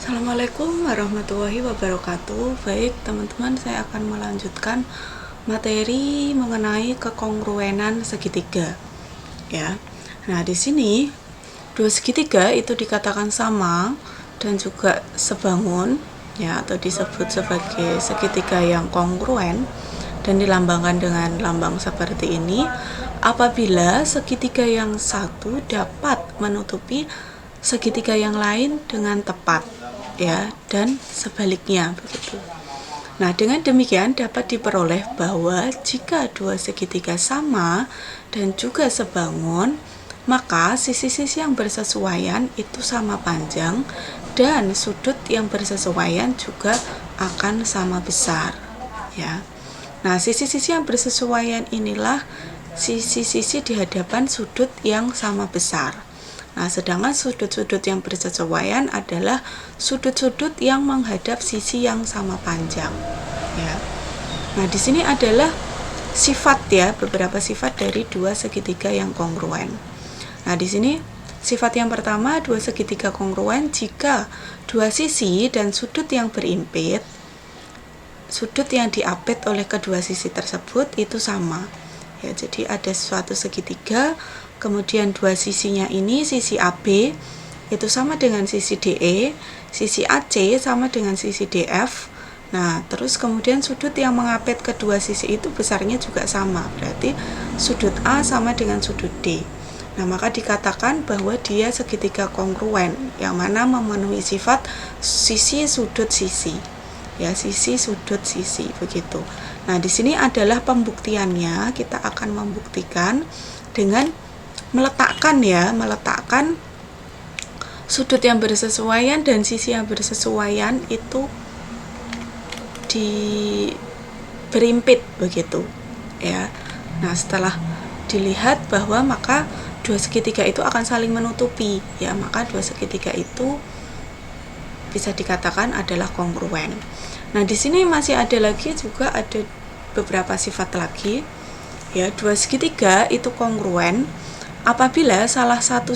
Assalamualaikum warahmatullahi wabarakatuh. Baik, teman-teman, saya akan melanjutkan materi mengenai kekongruenan segitiga. Ya. Nah, di sini dua segitiga itu dikatakan sama dan juga sebangun, ya, atau disebut sebagai segitiga yang kongruen dan dilambangkan dengan lambang seperti ini apabila segitiga yang satu dapat menutupi segitiga yang lain dengan tepat, ya, dan sebaliknya begitu. Nah, dengan demikian dapat diperoleh bahwa jika dua segitiga sama dan juga sebangun, maka sisi-sisi yang bersesuaian itu sama panjang dan sudut yang bersesuaian juga akan sama besar, ya. Nah, sisi-sisi yang bersesuaian inilah sisi-sisi di hadapan sudut yang sama besar. Nah, sedangkan sudut-sudut yang bersesuaian adalah sudut-sudut yang menghadap sisi yang sama panjang, ya. Nah, di sini adalah sifat, ya, beberapa sifat dari dua segitiga yang kongruen. Nah, di sini sifat yang pertama, dua segitiga kongruen jika dua sisi dan sudut yang berimpit, sudut yang diapit oleh kedua sisi tersebut itu sama, ya. Jadi ada suatu segitiga, kemudian dua sisinya ini, sisi AB itu sama dengan sisi DE, sisi AC sama dengan sisi DF. Nah, terus kemudian sudut yang mengapit kedua sisi itu besarnya juga sama, berarti sudut A sama dengan sudut D. Nah, maka dikatakan bahwa dia segitiga kongruen, yang mana memenuhi sifat sisi sudut sisi, ya, sisi sudut sisi begitu. Nah, di sini adalah pembuktiannya. Kita akan membuktikan dengan meletakkan sudut yang bersesuaian dan sisi yang bersesuaian itu berimpit begitu, ya. Nah, setelah dilihat bahwa maka dua segitiga itu akan saling menutupi, ya, maka dua segitiga itu bisa dikatakan adalah kongruen. Nah, di sini masih ada lagi juga ada beberapa sifat lagi, ya. Dua segitiga itu kongruen apabila salah satu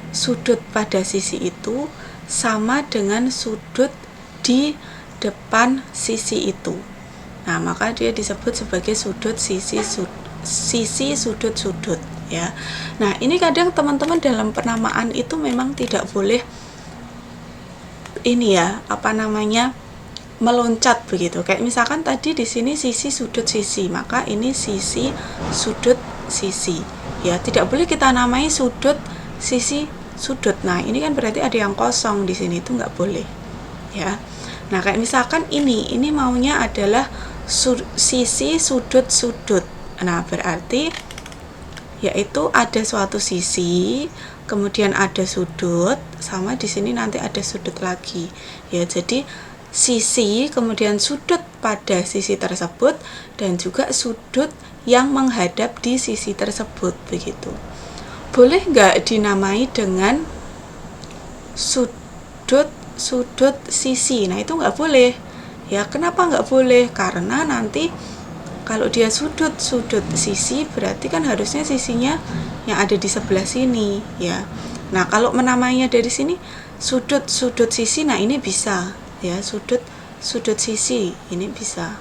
sudut pada sisi itu sama dengan sudut di depan sisi itu. Nah, maka dia disebut sebagai sisi sudut-sudut, ya. Nah, ini kadang teman-teman dalam penamaan itu memang tidak boleh meloncat begitu. Kayak misalkan tadi di sini sisi sudut sisi, maka ini sisi sudut sisi, ya. Tidak boleh kita namai sudut sisi sudut. Nah, ini kan berarti ada yang kosong di sini, itu nggak boleh, ya. Nah, kayak misalkan ini maunya adalah sisi sudut sudut. Nah, berarti yaitu ada suatu sisi, kemudian ada sudut, sama di sini nanti ada sudut lagi, ya. Jadi sisi kemudian sudut pada sisi tersebut dan juga sudut yang menghadap di sisi tersebut begitu. Boleh nggak dinamai dengan sudut sisi? Nah, itu nggak boleh, ya. Kenapa nggak boleh? Karena nanti kalau dia sudut sisi berarti kan harusnya sisinya yang ada di sebelah sini, ya. Nah, kalau menamainya dari sini sudut sisi, nah ini bisa, ya, sudut sisi ini bisa,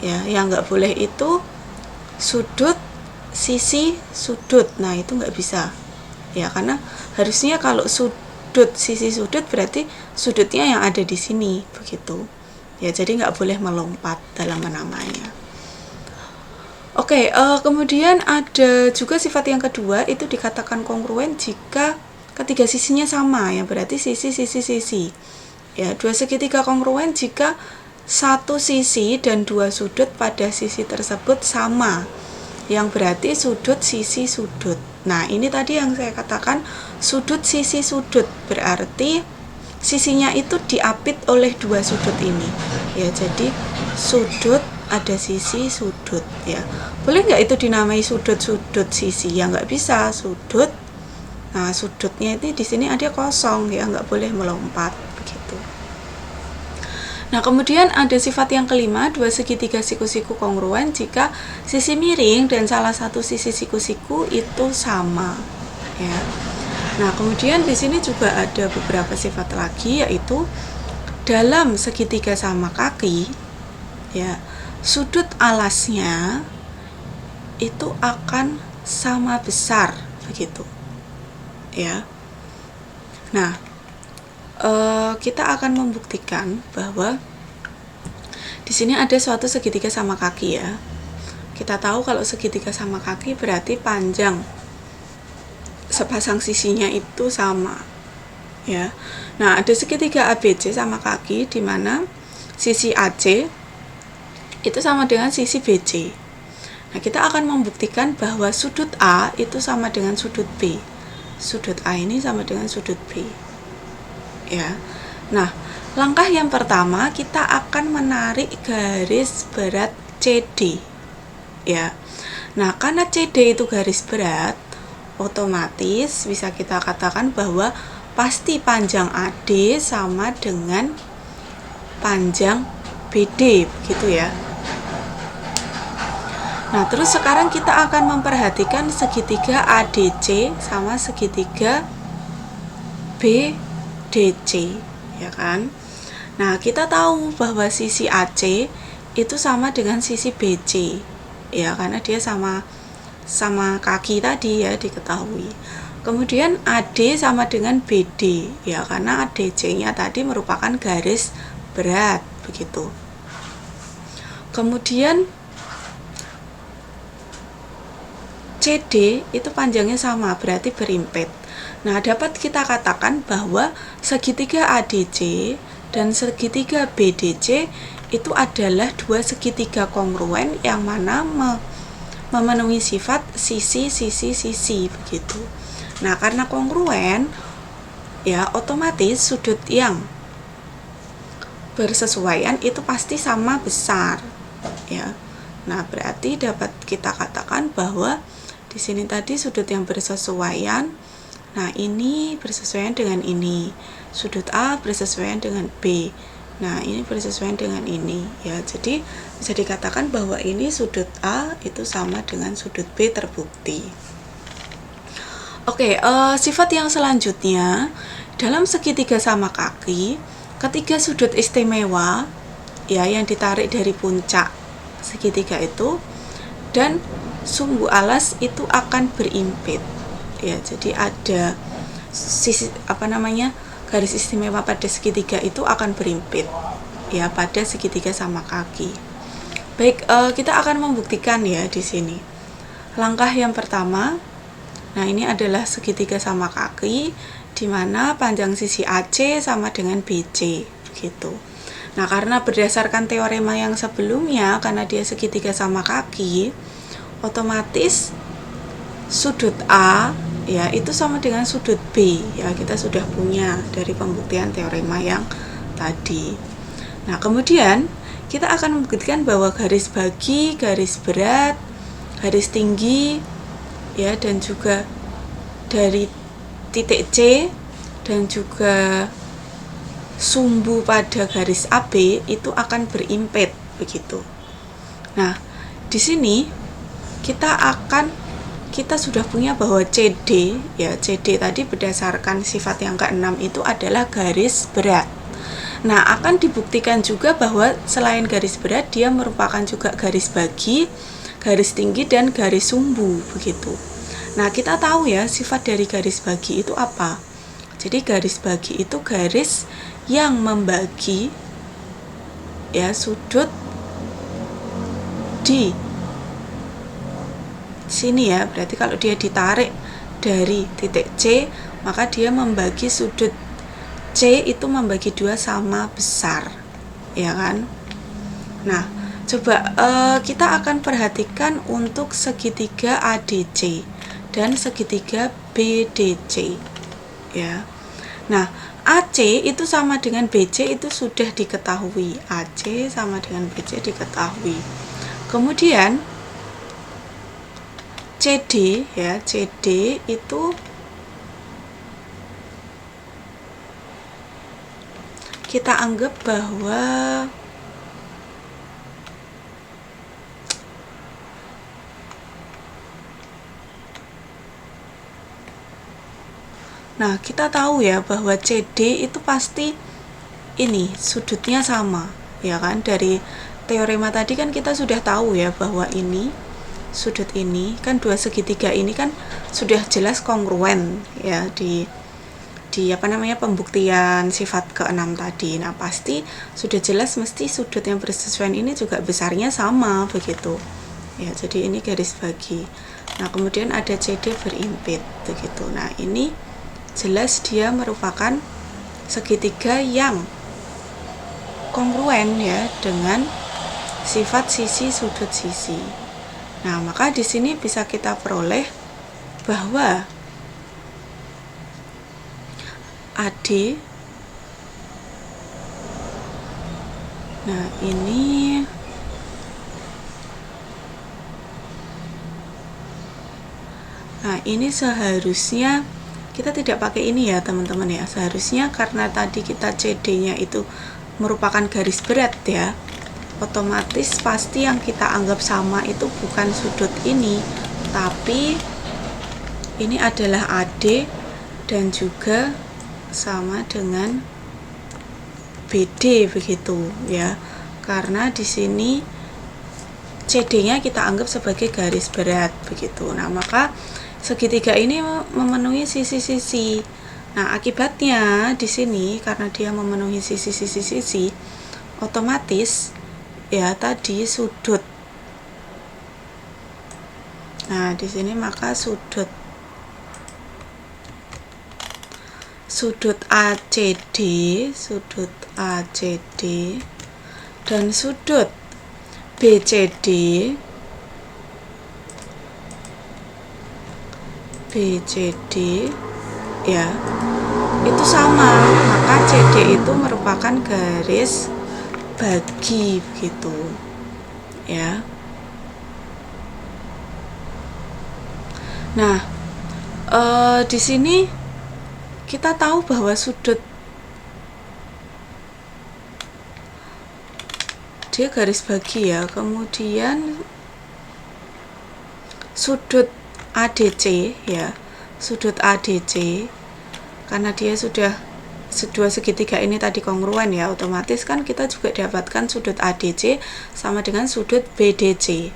ya. Yang nggak boleh itu sudut sisi sudut, nah itu nggak bisa, ya, karena harusnya kalau sudut sisi sudut berarti sudutnya yang ada di sini begitu, ya. Jadi nggak boleh melompat dalam menamainya. Oke, kemudian ada juga sifat yang kedua, itu dikatakan kongruen jika ketiga sisinya sama, ya, berarti sisi, ya. Dua segitiga kongruen jika satu sisi dan dua sudut pada sisi tersebut sama, yang berarti sudut sisi sudut. Nah, ini tadi yang saya katakan sudut sisi sudut, berarti sisinya itu diapit oleh dua sudut ini, ya. Jadi sudut ada sisi sudut, ya. Boleh nggak itu dinamai sudut sisi? Ya, nggak bisa. Sudut, nah sudutnya ini di sini ada kosong, ya, nggak boleh melompat begitu. Nah, kemudian ada sifat yang kelima, dua segitiga siku-siku kongruen jika sisi miring dan salah satu sisi siku-siku itu sama, ya. Nah, kemudian di sini juga ada beberapa sifat lagi, yaitu dalam segitiga sama kaki, ya, sudut alasnya itu akan sama besar, begitu, ya. Nah, kita akan membuktikan bahwa di sini ada suatu segitiga sama kaki, ya. Kita tahu kalau segitiga sama kaki berarti panjang sepasang sisinya itu sama, ya. Nah, ada segitiga ABC sama kaki, di mana sisi AC itu sama dengan sisi BC. Nah, kita akan membuktikan bahwa sudut A itu sama dengan sudut B. Sudut A ini sama dengan sudut B. Ya. Nah, langkah yang pertama kita akan menarik garis berat CD. Ya. Nah, karena CD itu garis berat, otomatis bisa kita katakan bahwa pasti panjang AD sama dengan panjang BD, begitu ya. Nah, terus sekarang kita akan memperhatikan segitiga ADC sama segitiga BDC, ya kan? Nah, kita tahu bahwa sisi AC itu sama dengan sisi BC, ya, karena dia sama kaki tadi, ya, diketahui. Kemudian AD sama dengan BD, ya, karena ADC-nya tadi merupakan garis berat, begitu. Kemudian CD itu panjangnya sama, berarti berimpit. Nah, dapat kita katakan bahwa segitiga ADC dan segitiga BDC itu adalah dua segitiga kongruen yang mana memenuhi sifat sisi, begitu. Nah, karena kongruen, ya, otomatis sudut yang bersesuaian itu pasti sama besar, ya. Nah, berarti dapat kita katakan bahwa di sini tadi sudut yang bersesuaian, nah ini bersesuaian dengan ini, sudut A bersesuaian dengan B, nah ini bersesuaian dengan ini, ya. Jadi bisa dikatakan bahwa ini sudut A itu sama dengan sudut B, terbukti. Oke, sifat yang selanjutnya, dalam segitiga sama kaki, ketika sudut istimewa, ya, yang ditarik dari puncak segitiga itu dan sumbu alas itu akan berimpit, ya. Jadi ada sisi garis istimewa pada segitiga itu akan berimpit, ya, pada segitiga sama kaki. Baik, kita akan membuktikan, ya, di sini. Langkah yang pertama, nah ini adalah segitiga sama kaki di mana panjang sisi AC sama dengan BC, begitu. Nah, karena berdasarkan teorema yang sebelumnya, karena dia segitiga sama kaki, otomatis sudut A, ya, itu sama dengan sudut B, ya, kita sudah punya dari pembuktian teorema yang tadi. Nah, kemudian kita akan membuktikan bahwa garis bagi, garis berat, garis tinggi, ya, dan juga dari titik C dan juga sumbu pada garis AB itu akan berimpit, begitu. Nah, di sini kita sudah punya bahwa CD, ya, CD tadi berdasarkan sifat yang ke-6 itu adalah garis berat. Nah, akan dibuktikan juga bahwa selain garis berat, dia merupakan juga garis bagi, garis tinggi, dan garis sumbu, begitu. Nah, kita tahu, ya, sifat dari garis bagi itu apa? Jadi garis bagi itu garis yang membagi, ya, sudut di sini, ya. Berarti kalau dia ditarik dari titik C, maka dia membagi sudut C itu membagi 2 sama besar, ya kan? Nah, coba kita akan perhatikan untuk segitiga ADC dan segitiga BDC, ya. Nah, AC itu sama dengan BC itu sudah diketahui. AC sama dengan BC diketahui. Kemudian CD, ya, CD itu kita anggap bahwa Nah, kita tahu ya bahwa CD itu pasti ini sudutnya sama, ya kan? Dari teorema tadi kan kita sudah tahu ya bahwa ini sudut ini kan dua segitiga ini kan sudah jelas kongruen ya di pembuktian sifat ke-6 tadi. Nah, pasti sudah jelas mesti sudut yang bersesuaian ini juga besarnya sama begitu. Ya, jadi ini garis bagi. Nah, kemudian ada CD berimpit begitu. Nah, ini jelas dia merupakan segitiga yang kongruen ya dengan sifat sisi sudut sisi. Nah, maka di sini bisa kita peroleh bahwa AD, nah ini seharusnya kita tidak pakai ini ya teman-teman ya, seharusnya karena tadi kita CD-nya itu merupakan garis berat ya, otomatis pasti yang kita anggap sama itu bukan sudut ini, tapi ini adalah AD dan juga sama dengan BD begitu ya, karena di sini CD-nya kita anggap sebagai garis berat begitu. Nah, maka segitiga ini memenuhi sisi-sisi. Nah, akibatnya di sini karena dia memenuhi sisi-sisi, otomatis ya tadi sudut. Nah, di sini maka sudut ACD dan sudut BCD ya itu sama, maka CD itu merupakan garis bagi begitu ya. Nah, di sini kita tahu bahwa sudut dia garis bagi ya, kemudian sudut ADC ya, sudut ADC karena dia sudah dua segitiga ini tadi kongruen ya, otomatis kan kita juga dapatkan sudut ADC sama dengan sudut BDC.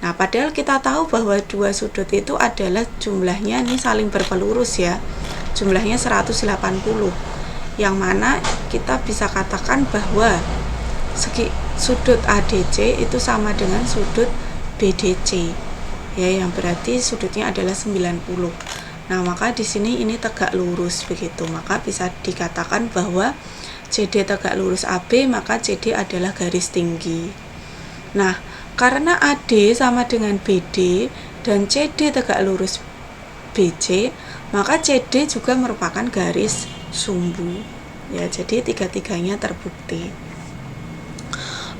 Nah, padahal kita tahu bahwa dua sudut itu adalah jumlahnya ini saling berpelurus ya, jumlahnya 180, yang mana kita bisa katakan bahwa sudut ADC itu sama dengan sudut BDC ya, yang berarti sudutnya adalah 90. Nah, maka di sini ini tegak lurus begitu, maka bisa dikatakan bahwa CD tegak lurus AB, maka CD adalah garis tinggi. Nah, karena AD sama dengan BD dan CD tegak lurus BC, maka CD juga merupakan garis sumbu ya, jadi tiga-tiganya terbukti.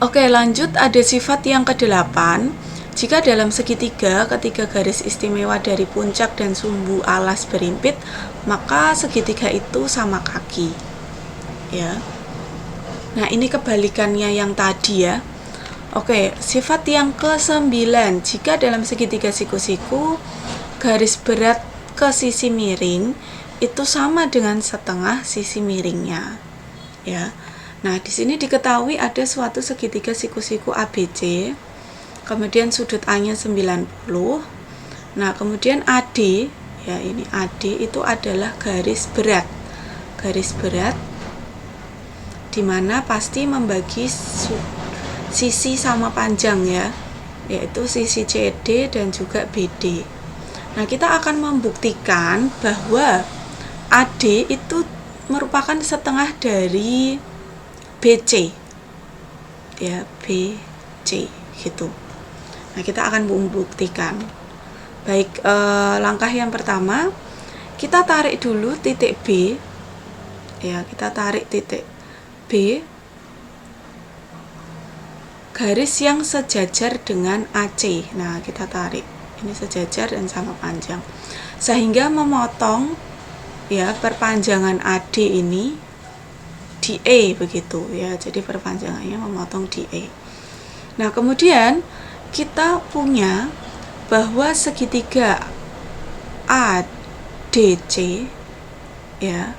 Oke, lanjut ada sifat yang ke-8. Jika dalam segitiga ketiga garis istimewa dari puncak dan sumbu alas berimpit, maka segitiga itu sama kaki ya. Nah, ini kebalikannya yang tadi ya. Oke, sifat yang ke-9, jika dalam segitiga siku-siku garis berat ke sisi miring itu sama dengan setengah sisi miringnya ya. Nah, di sini diketahui ada suatu segitiga siku-siku ABC, kemudian sudut A-nya 90. Nah, kemudian AD ya, ini AD itu adalah garis berat di mana pasti membagi sisi sama panjang ya, yaitu sisi CD dan juga BD. Nah, kita akan membuktikan bahwa AD itu merupakan setengah dari BC ya, BC gitu. Nah, kita akan membuktikan. Baik, langkah yang pertama kita tarik dulu titik B ya, kita tarik titik B, garis yang sejajar dengan AC. Nah, kita tarik ini sejajar dan sama panjang sehingga memotong ya perpanjangan AD ini di E begitu ya, jadi perpanjangannya memotong di E. Nah, kemudian kita punya bahwa segitiga ADC ya,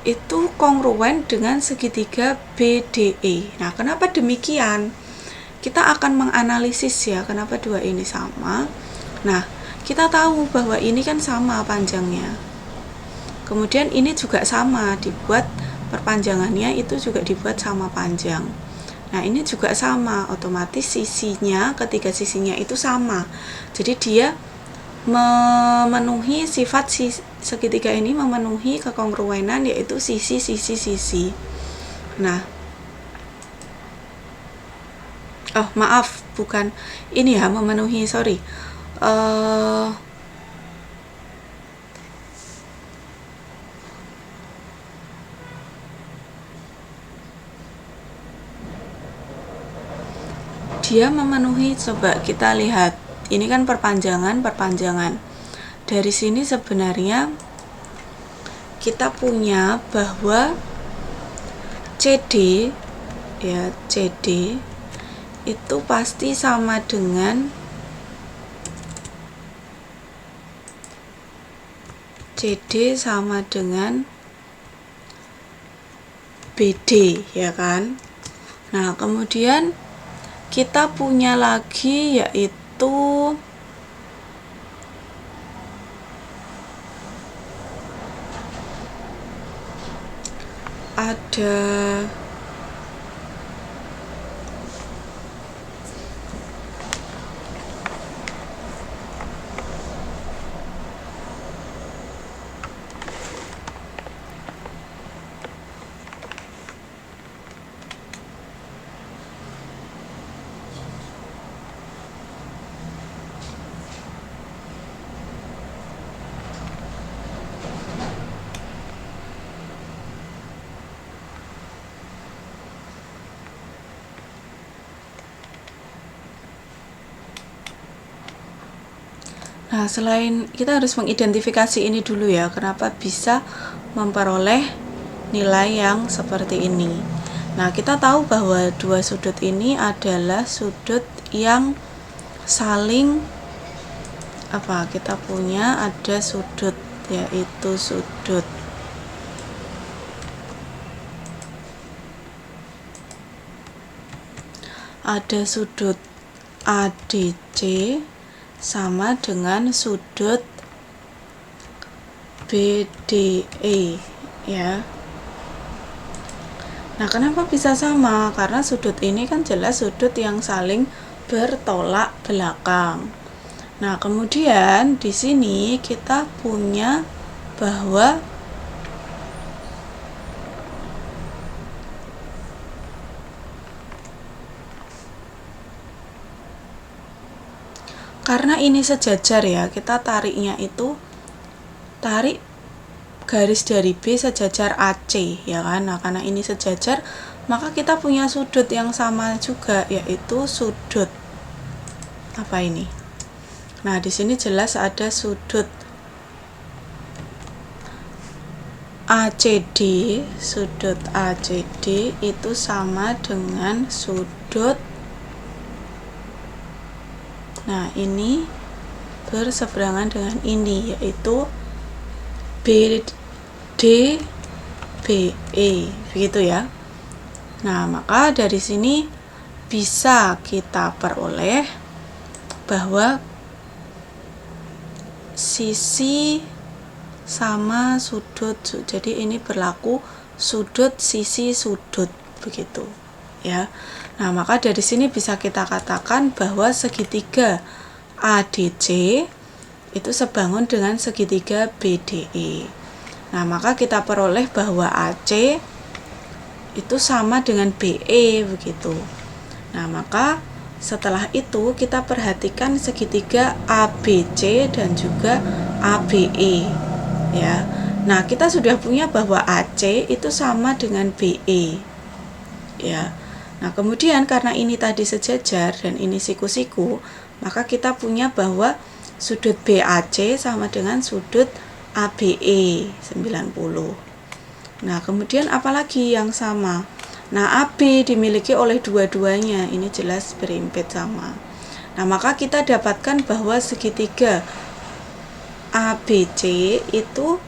itu kongruen dengan segitiga BDE. Nah, kenapa demikian? Kita akan menganalisis ya, kenapa dua ini sama. Nah, kita tahu bahwa ini kan sama panjangnya. Kemudian ini juga sama, dibuat perpanjangannya itu juga dibuat sama panjang. Nah, ini juga sama, otomatis sisinya, ketiga sisinya itu sama. Jadi dia memenuhi sifat segitiga ini, memenuhi kekongruenan, yaitu sisi. Nah, maaf, bukan ini ya, memenuhi, sorry. Dia memenuhi, coba kita lihat, ini kan perpanjangan. Dari sini sebenarnya kita punya bahwa CD ya, CD itu pasti sama dengan CD sama dengan BD, ya kan? Nah, kemudian kita punya lagi yaitu ada Nah, selain kita harus mengidentifikasi ini dulu ya, kenapa bisa memperoleh nilai yang seperti ini. Nah, kita tahu bahwa dua sudut ini adalah sudut yang saling kita punya ada sudut, yaitu sudut ADC sama dengan sudut BDE ya. Nah, kenapa bisa sama? Karena sudut ini kan jelas sudut yang saling bertolak belakang. Nah, kemudian di sini kita punya bahwa karena ini sejajar ya, kita tariknya itu tarik garis dari B sejajar AC ya kan. Nah, karena ini sejajar, maka kita punya sudut yang sama juga, yaitu sudut apa ini? Nah, di sini jelas ada sudut ACD. Sudut ACD itu sama dengan sudut, nah ini berseberangan dengan ini, yaitu BDBE, begitu ya. Nah, maka dari sini bisa kita peroleh bahwa sisi sama sudut, jadi ini berlaku sudut sisi sudut, begitu ya. Nah, maka dari sini bisa kita katakan bahwa segitiga ADC itu sebangun dengan segitiga BDE. Nah, maka kita peroleh bahwa AC itu sama dengan BE, begitu. Nah, maka setelah itu kita perhatikan segitiga ABC dan juga ABE ya. Nah, kita sudah punya bahwa AC itu sama dengan BE ya. Nah, kemudian karena ini tadi sejajar dan ini siku-siku, maka kita punya bahwa sudut BAC sama dengan sudut ABE 90. Nah, kemudian apalagi yang sama? Nah, AB dimiliki oleh dua-duanya, ini jelas berimpit sama. Nah, maka kita dapatkan bahwa segitiga ABC itu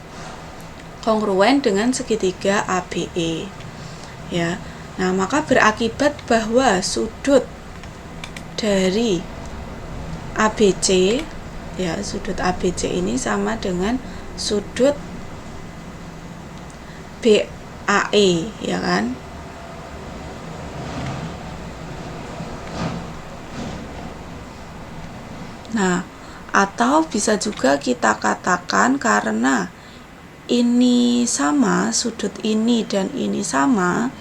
kongruen dengan segitiga ABE. Ya. Nah, maka berakibat bahwa sudut dari ABC, ya, sudut ABC ini sama dengan sudut BAE, ya kan? Nah, atau bisa juga kita katakan karena ini sama, sudut ini dan ini sama,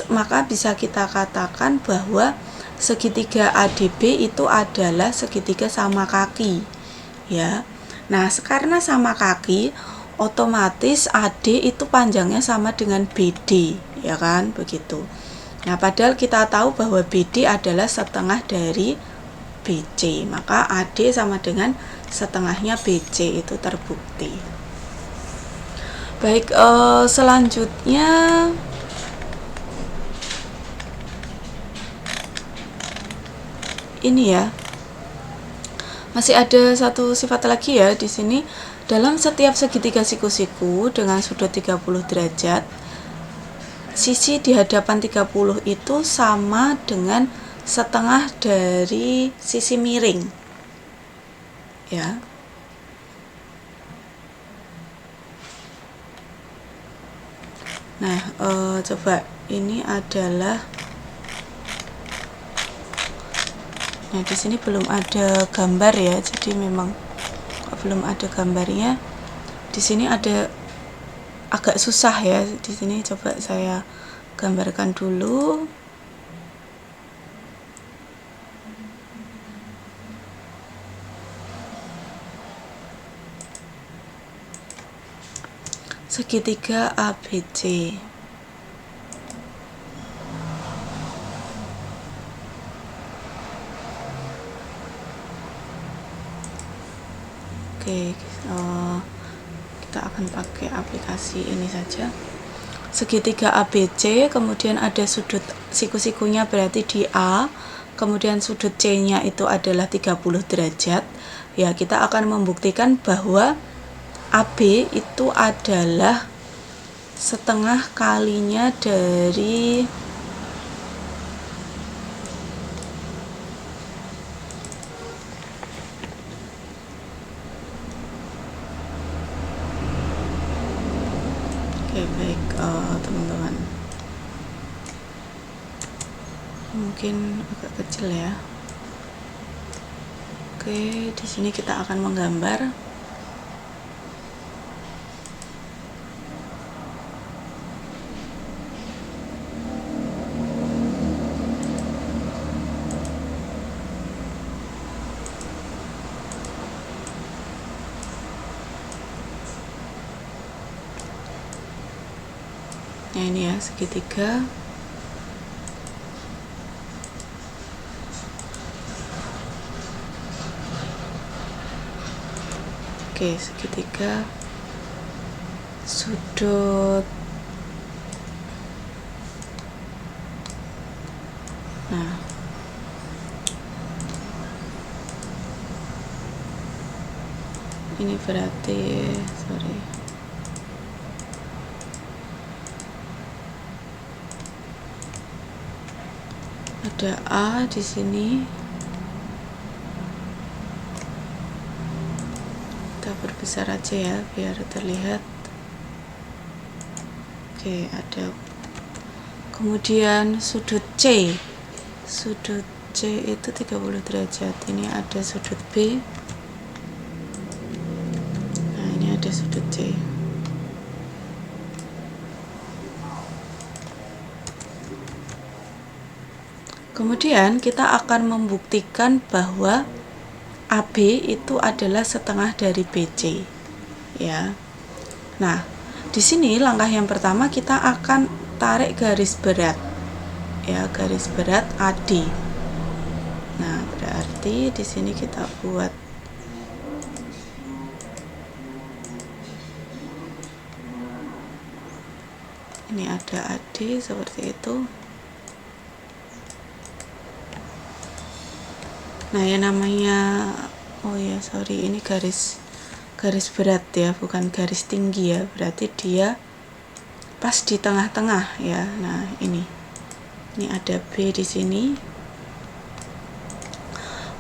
maka bisa kita katakan bahwa segitiga ADB itu adalah segitiga sama kaki, ya. Nah, karena sama kaki, otomatis AD itu panjangnya sama dengan BD, ya kan, begitu. Nah, padahal kita tahu bahwa BD adalah setengah dari BC, maka AD sama dengan setengahnya BC, itu terbukti. Baik, selanjutnya ini ya, masih ada satu sifat lagi ya di sini. Dalam setiap segitiga siku-siku dengan sudut 30 derajat, sisi di hadapan 30 itu sama dengan setengah dari sisi miring, ya. Nah, coba ini adalah, nah di sini belum ada gambar ya, jadi memang belum ada gambarnya. Di sini ada agak susah ya, di sini coba saya gambarkan dulu. Segitiga ABC. Oke, kita akan pakai aplikasi ini saja. Segitiga ABC, kemudian ada sudut siku-sikunya berarti di A, kemudian sudut C-nya itu adalah 30 derajat. Ya, kita akan membuktikan bahwa AB itu adalah setengah kalinya dari baik, teman-teman, mungkin agak kecil ya. Oke, di sini kita akan menggambar. Nah, ini ya segitiga. Oke, segitiga sudut. Nah, ini berarti, sorry, ada A di sini. Kita perbesar aja ya biar terlihat. Oke, ada. Kemudian sudut C. Sudut C itu 30 derajat. Ini ada sudut B. Nah, ini ada sudut C. Kemudian kita akan membuktikan bahwa AB itu adalah setengah dari BC, ya. Nah, di sini langkah yang pertama kita akan tarik garis berat, ya, garis berat AD. Nah, berarti di sini kita buat ini, ada AD seperti itu. Nah, yang namanya, oh ya sorry, ini garis garis berat ya, bukan garis tinggi ya, berarti dia pas di tengah-tengah ya. Nah, ini ada B di sini.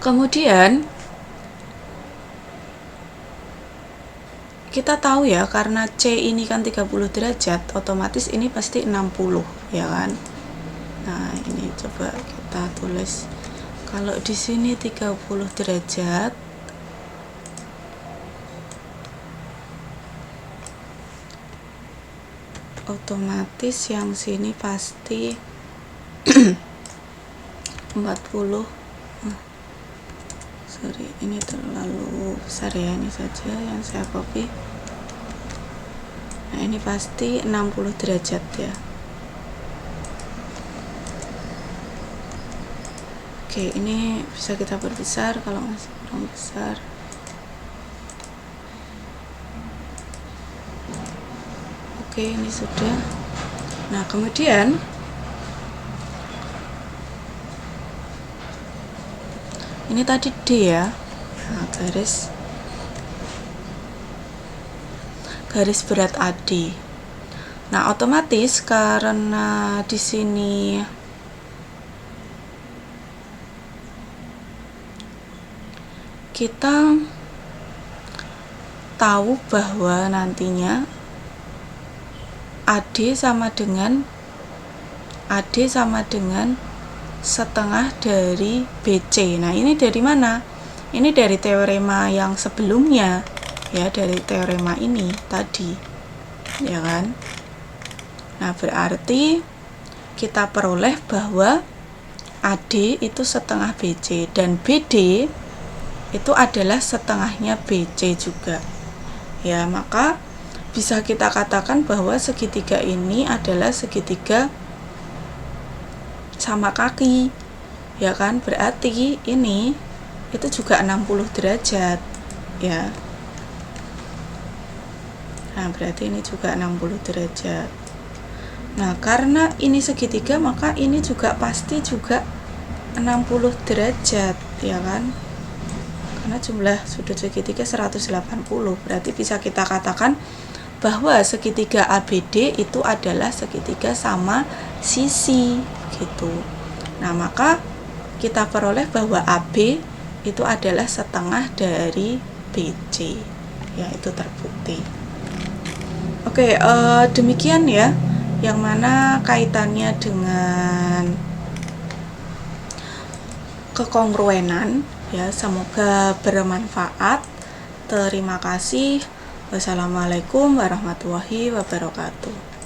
Kemudian kita tahu ya, karena C ini kan 30 derajat, otomatis ini pasti 60 ya kan. Nah, ini coba kita tulis. Kalau di sini 30 derajat, otomatis yang sini pasti 40. Sorry, ini terlalu besar ya, ini saja yang saya copy. Nah, ini pasti 60 derajat ya. Oke, ini bisa kita perbesar kalau masih kurang besar. Oke, ini sudah. Nah, kemudian ini tadi D ya. Nah, garis berat AD. Nah, otomatis karena di sini kita tahu bahwa nantinya AD sama dengan setengah dari BC. Nah, ini dari mana? Ini dari teorema yang sebelumnya ya, dari teorema ini tadi ya kan. Nah, berarti kita peroleh bahwa AD itu setengah BC dan BD itu adalah setengahnya BC juga ya. Maka bisa kita katakan bahwa segitiga ini adalah segitiga sama kaki ya kan. Berarti ini itu juga 60 derajat ya. Nah, berarti ini juga 60 derajat. Nah, karena ini segitiga, maka ini juga pasti juga 60 derajat ya kan. Karena jumlah sudut segitiga 180, berarti bisa kita katakan bahwa segitiga ABD itu adalah segitiga sama sisi gitu. Nah, maka kita peroleh bahwa AB itu adalah setengah dari BC ya, itu terbukti. Oke, demikian ya, yang mana kaitannya dengan kekongruenan ya. Semoga bermanfaat. Terima kasih. Wassalamualaikum warahmatullahi wabarakatuh.